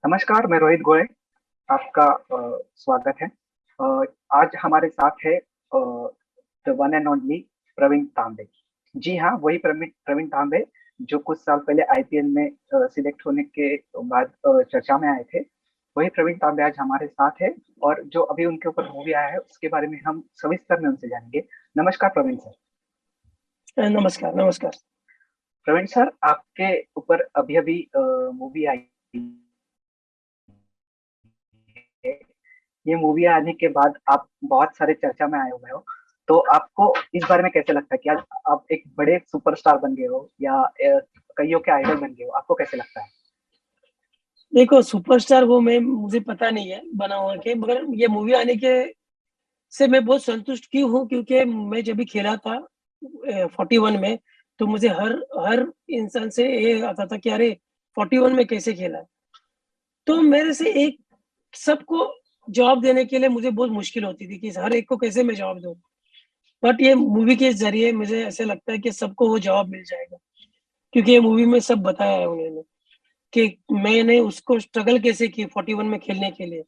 नमस्कार, मैं रोहित गोयल। आपका स्वागत है। आज हमारे साथ है the one and only Praveen Tambe. जी हाँ, वही प्रवीण प्रवीण तांबे जो कुछ साल पहले आईपीएल में सिलेक्ट होने के बाद चर्चा में आए थे। वही प्रवीण तांबे आज हमारे साथ है और जो अभी उनके ऊपर मूवी आया है उसके बारे में हम सविस्तर में उनसे जानेंगे। नमस्कार प्रवीण सर। नमस्कार नमस्कार। प्रवीण सर, आपके ऊपर अभी अभी मूवी आई है। ये मूवी आने के बाद आप बहुत सारे चर्चा में आए हुए हो, तो आपको इस बारे में कैसे लगता है कि आज आप एक बड़े सुपरस्टार बन गए हो या कईयों के आइडल बन गए हो? आपको कैसे लगता है? देखो, सुपरस्टार वो मैं मुझे पता नहीं है बना हुआ के, मगर ये मूवी आने के से मैं बहुत संतुष्ट क्यों हूँ, क्योंकि मैं जब भी खेला था 41 में, तो मुझे हर हर इंसान से ये आता था कि अरे 41 में कैसे खेला है। तो मेरे से एक सबको जवाब देने के लिए मुझे बहुत मुश्किल होती थी कि हर एक को कैसे मैं जवाब दूँ। बट ये मूवी के ज़रिए मुझे ऐसा लगता है कि सबको वो जवाब मिल जाएगा, क्योंकि ये मूवी में सब बताया है उन्होंने कि मैंने उसको स्ट्रगल कैसे की 41 में खेलने के लिए।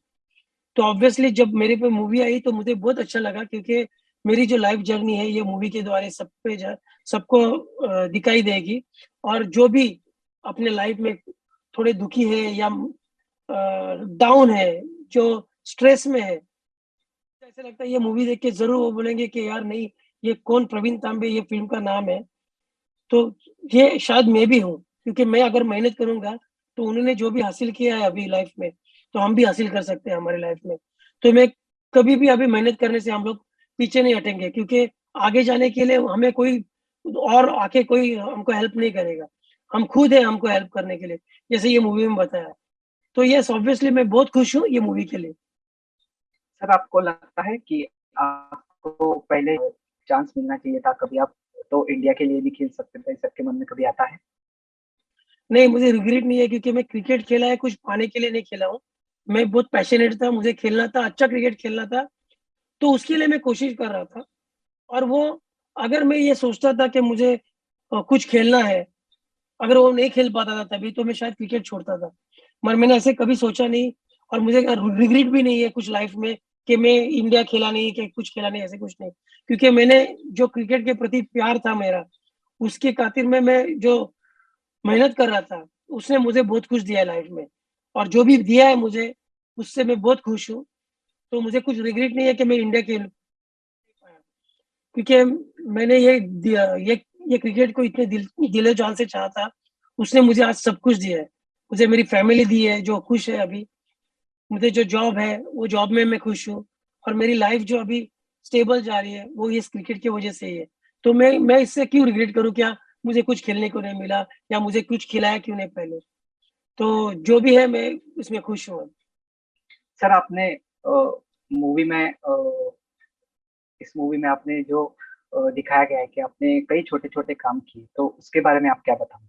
तो ऑब्वियसली जब मेरे पे मूवी आई तो मुझे बहुत अच्छा लगा, क्योंकि मेरी जो लाइफ जर्नी है ये मूवी के द्वारा सबको दिखाई देगी। और जो भी अपने लाइफ में थोड़े दुखी है या डाउन है, जो स्ट्रेस में है, तो ऐसा लगता है ये मूवी देख के ज़रूर वो बोलेंगे कि यार नहीं, ये कौन प्रवीण तांबे, ये फ़िल्म का नाम है। तो ये शायद मैं भी हूँ, क्योंकि मैं अगर मेहनत करूँगा, तो उन्होंने जो भी हासिल किया है अभी लाइफ़ में, तो हम भी हासिल कर सकते हैं हमारी लाइफ़ में। तो मैं कभी भी अभी मेहनत करने से हम लोग पीछे नहीं हटेंगे, क्योंकि आगे जाने के लिए हमें कोई और आके कोई हमको हेल्प नहीं करेगा। हम खुद हैं हमको हेल्प करने के लिए, जैसे ये मूवी में बताया है। तो येस, ऑब्वियसली मैं बहुत खुश हूँ ये मूवी के लिए। सर, आपको लगता है कि आपको पहले चांस मिलना चाहिए था? कभी आप तो इंडिया के लिए भी खेल सकते थे, सबके मन में कभी आता है? नहीं, मुझे रिग्रेट नहीं है, क्योंकि मैं क्रिकेट खेला है, कुछ पाने के लिए नहीं खेला हूँ। मैं बहुत पैशनेट था, मुझे खेलना था, अच्छा क्रिकेट खेलना था, तो उसके लिए मैं कोशिश कर रहा था। और वो, अगर मैं ये सोचता था कि मुझे कुछ खेलना है, अगर वो नहीं खेल पाता था तभी, तो मैं शायद क्रिकेट छोड़ता था। मगर मैंने ऐसे कभी सोचा नहीं, और मुझे रिग्रेट भी नहीं है कुछ लाइफ में कि मैं इंडिया खेला नहीं, कि कुछ खेला नहीं, ऐसे कुछ नहीं। क्योंकि मैंने जो क्रिकेट के प्रति प्यार था मेरा, उसके खातिर में मैं जो मेहनत कर रहा था, उसने मुझे बहुत कुछ दिया है लाइफ में। और जो भी दिया है मुझे, उससे मैं बहुत खुश हूँ। तो मुझे कुछ रिग्रेट नहीं है कि मैं इंडिया खेल पाया, क्योंकि मैंने ये क्रिकेट को इतने दिलो-जान से चाहा था, उसने मुझे आज सब कुछ दिया है। मुझे मेरी फैमिली दी है, जो खुश है अभी। मुझे जो जॉब है, वो जॉब में मैं खुश हूँ, और मेरी लाइफ जो अभी स्टेबल जा रही है, वो इस क्रिकेट की वजह से ही है। तो मैं इससे क्यों रिग्रेट करूँ, क्या मुझे कुछ खेलने को नहीं मिला या मुझे कुछ खिलाया क्यों नहीं पहले? तो जो भी है, मैं इसमें खुश हूँ अब। सर, आपने मूवी में इस मूवी में आपने जो दिखाया गया है कि आपने कई छोटे-छोटे काम किए, तो उसके बारे में आप क्या बताओगे?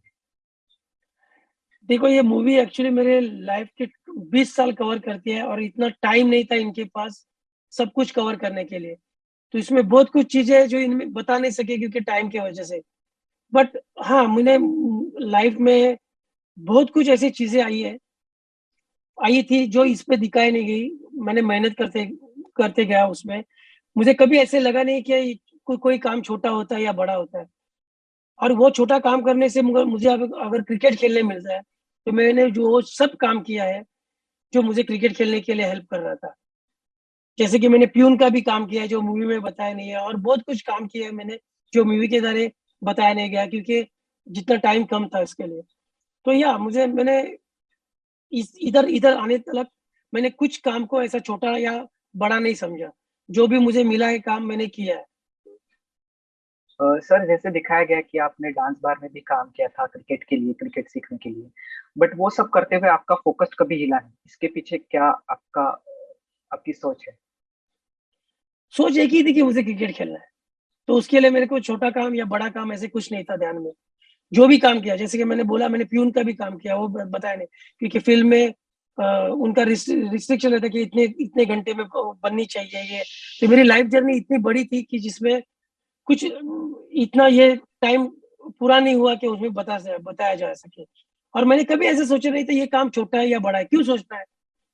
देखो, ये मूवी एक्चुअली मेरे लाइफ के 20 साल कवर करती है, और इतना टाइम नहीं था इनके पास सब कुछ कवर करने के लिए। तो इसमें बहुत कुछ चीज़ें हैं जो इनमें बता नहीं सके, क्योंकि टाइम की वजह से। बट हाँ, मैंने लाइफ में बहुत कुछ ऐसी चीज़ें आई थी जो इस पे दिखाई नहीं गई। मैंने मेहनत करते करते गया उसमें। मुझे कभी ऐसे लगा नहीं कि कोई काम छोटा होता है या बड़ा होता है। और वो छोटा काम करने से मगर मुझे अगर अगर क्रिकेट खेलने मिल जाए, तो मैंने जो वो सब काम किया है, जो मुझे क्रिकेट खेलने के लिए हेल्प कर रहा था। जैसे कि मैंने प्यून का भी काम किया है, जो मूवी में बताया नहीं है, और बहुत कुछ काम किया है मैंने, जो मूवी के ज़रिए बताया नहीं गया, क्योंकि जितना टाइम कम था इसके लिए। तो या मुझे मैंने इस इधर इधर आने तलक मैंने कुछ काम को ऐसा छोटा या बड़ा नहीं समझा। जो भी मुझे मिला है काम, मैंने किया है। सर, जैसे दिखाया गया कि आपने डांस बार में भी काम किया था क्रिकेट के लिए, क्रिकेट सीखने के लिए, बट वो सब करते हुए आपका फोकस कभी हिला नहीं। इसके पीछे क्या आपकी सोच है? सोच एक ही थी कि मुझे क्रिकेट खेलना है। तो उसके लिए मेरे को छोटा काम या बड़ा काम ऐसे कुछ नहीं था ध्यान में। जो भी काम किया, जैसे कि मैंने बोला, मैंने प्यून का भी काम किया, वो बताया नहीं, क्योंकि फ़िल्म में उनका रिस्ट्रिक्शन रहता है कि इतने इतने घंटे में बननी चाहिए ये। तो मेरी लाइफ़ जर्नी इतनी बड़ी थी कि जिसमें कुछ इतना ये टाइम पूरा नहीं हुआ कि उसमें बताया जा सके। और मैंने कभी ऐसे सोचा नहीं था ये काम छोटा है या बड़ा है। क्यों सोचना है?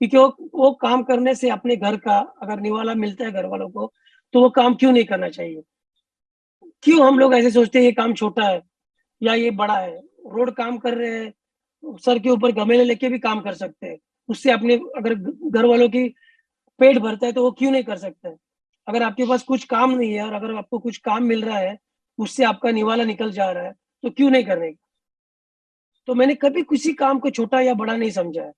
क्योंकि वो काम करने से अपने घर का अगर निवाला मिलता है घर वालों को, तो वो काम क्यों नहीं करना चाहिए? क्यों हम लोग ऐसे सोचते हैं ये काम छोटा है या ये बड़ा है? रोड काम कर रहे हैं, सर के ऊपर गमले लेके भी काम कर सकते हैं। उससे अपने अगर घर वालों की पेट भरता है तो वो क्यों नहीं कर सकते? अगर आपके पास कुछ काम नहीं है और अगर आपको कुछ काम मिल रहा है, उससे आपका निवाला निकल जा रहा है, तो क्यों नहीं करने का? तो मैंने कभी किसी काम को छोटा या बड़ा नहीं समझा है।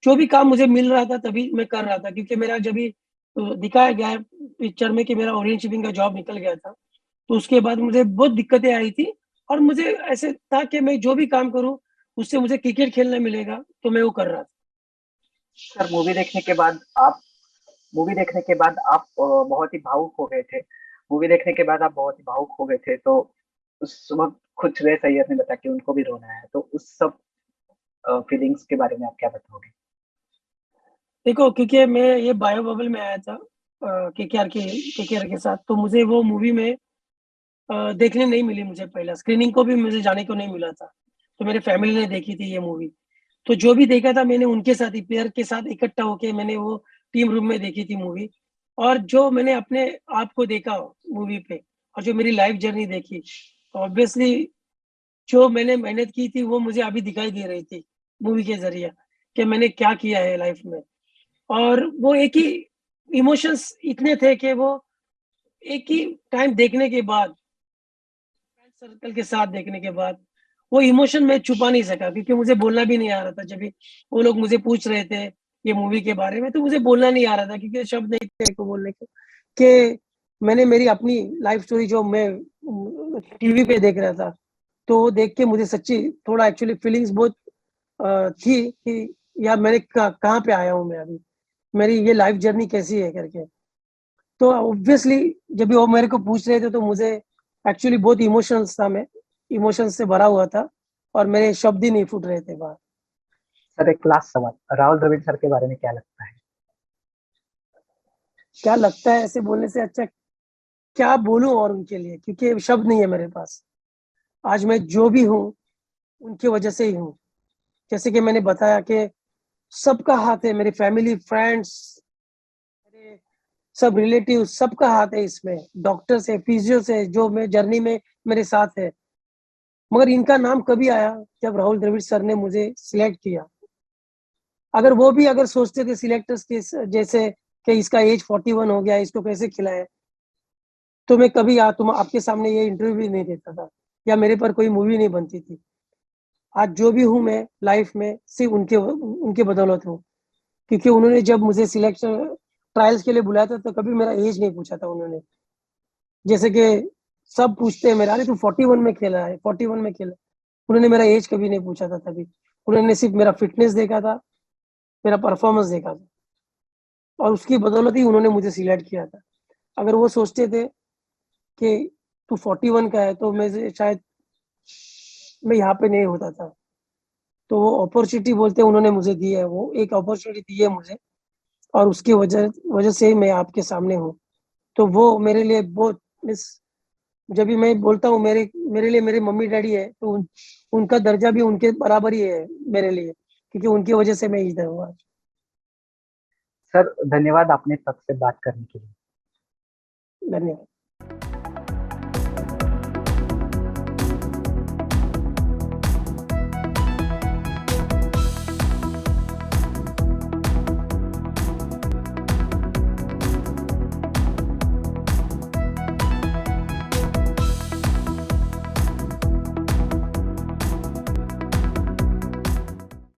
जो भी काम मुझे मिल रहा था तभी मैं कर रहा था, क्योंकि मेरा जब भी दिखाया गया है पिक्चर में कि मेरा ऑरेंज शिपिंग का जॉब निकल गया था, तो उसके बाद मुझे बहुत दिक्कतें आई थी और मुझे ऐसे था कि मैं जो भी काम करूँ, उससे मुझे क्रिकेट खेलने मिलेगा, तो मैं वो कर रहा था। सर, मूवी देखने के बाद आप बहुत ही भावुक हो गए थे। मूवी देखने के बाद आप बहुत ही भावुक हो गए थे, तो उस वक़्त खुद श्रेयस अय्यर ने बताया कि उनको भी रोना है। तो उस सब फीलिंग्स के बारे में आप क्या बताओगे? देखो, क्योंकि मैं ये बायो बबल में आया था केकेआर के साथ, तो मुझे वो मूवी में देखने नहीं मिली। मुझे पहला स्क्रीनिंग को भी मुझे जाने को नहीं मिला था, तो मेरे फैमिली ने देखी थी ये मूवी। तो जो भी देखा था मैंने उनके साथ ही पेयर के साथ इकट्ठा होके मैंने वो टीम रूम में देखी थी मूवी। और जो मैंने अपने आप को देखा मूवी पे और जो मेरी लाइफ जर्नी देखी, तो ऑब्वियसली जो मैंने मेहनत की थी वो मुझे अभी दिखाई दे रही थी मूवी के ज़रिए कि मैंने क्या किया है लाइफ में। और वो एक ही इमोशंस इतने थे कि वो एक ही टाइम देखने के बाद, सर्कल के साथ देखने के बाद, वो इमोशन मैं छुपा नहीं सका, क्योंकि मुझे बोलना भी नहीं आ रहा था। जब भी वो लोग मुझे पूछ रहे थे ये मूवी के बारे में, तो मुझे बोलना नहीं आ रहा था, क्योंकि शब्द नहीं थे को बोलने के कि मैंने मेरी अपनी लाइफ स्टोरी जो मैं टीवी पे देख रहा था, तो वो देख के मुझे सच्ची थोड़ा एक्चुअली फीलिंग्स बहुत थी कि यार मैंने कहाँ पे आया हूँ मैं अभी, मेरी ये लाइफ जर्नी कैसी है करके। तो ऑब्वियसली जब भी वो मेरे को पूछ रहे थे तो मुझे एक्चुअली बहुत इमोशंस था, मैं इमोशंस से भरा हुआ था और मेरे शब्द ही नहीं फूट रहे थे बाहर। सर, एक लास्ट सवाल, राहुल द्रविड़ सर के बारे में क्या लगता है? क्या लगता है ऐसे बोलने से अच्छा क्या बोलूं और उनके लिए, क्योंकि शब्द नहीं है मेरे पास। आज मैं जो भी हूँ उनकी वजह से ही हूँ। जैसे कि मैंने बताया कि सबका हाथ है, मेरी फैमिली, फ्रेंड्स, मेरे सब रिलेटिव, सबका हाथ है इसमें। डॉक्टर से, फिजियो से, जो मैं जर्नी में मेरे साथ है। मगर इनका नाम कभी आया जब राहुल द्रविड़ सर ने मुझे सिलेक्ट किया। अगर वो भी अगर सोचते थे सिलेक्टर्स के जैसे कि इसका एज 41 हो गया, इसको कैसे खिलाए, तो मैं कभी तुम आपके सामने ये इंटरव्यू भी नहीं देता था या मेरे पर कोई मूवी नहीं बनती थी। आज जो भी हूँ मैं लाइफ में सिर्फ उनके उनके बदौलत हूँ, क्योंकि उन्होंने जब मुझे सिलेक्शन ट्रायल्स के लिए बुलाया था तो कभी मेरा एज नहीं पूछा था उन्होंने। जैसे कि सब पूछते हैं मेरा, अरे तू 41 में खेला है, 41 में खेला। उन्होंने मेरा एज कभी नहीं पूछा था तभी। उन्होंने सिर्फ मेरा फिटनेस देखा था, मेरा परफॉर्मेंस देखा था, और उसकी बदौलत ही उन्होंने मुझे सिलेक्ट किया था। अगर वो सोचते थे कि तू 41 का है तो मैं शायद मैं यहाँ पे नहीं होता था। तो वो अपॉर्चुनिटी बोलते हैं उन्होंने मुझे दी है, वो एक अपॉर्चुनिटी दी है मुझे, और उसकी वजह वजह से ही मैं आपके सामने हूँ। तो वो मेरे लिए बहुत मिस, जब भी मैं बोलता हूँ मेरे मेरे लिए मेरे मम्मी डैडी है, तो उनका दर्जा भी उनके बराबर ही है मेरे लिए, क्योंकि उनकी वजह से मैं इधर हूँ आज। सर, धन्यवाद आपने तक से बात करने के लिए। धन्यवाद।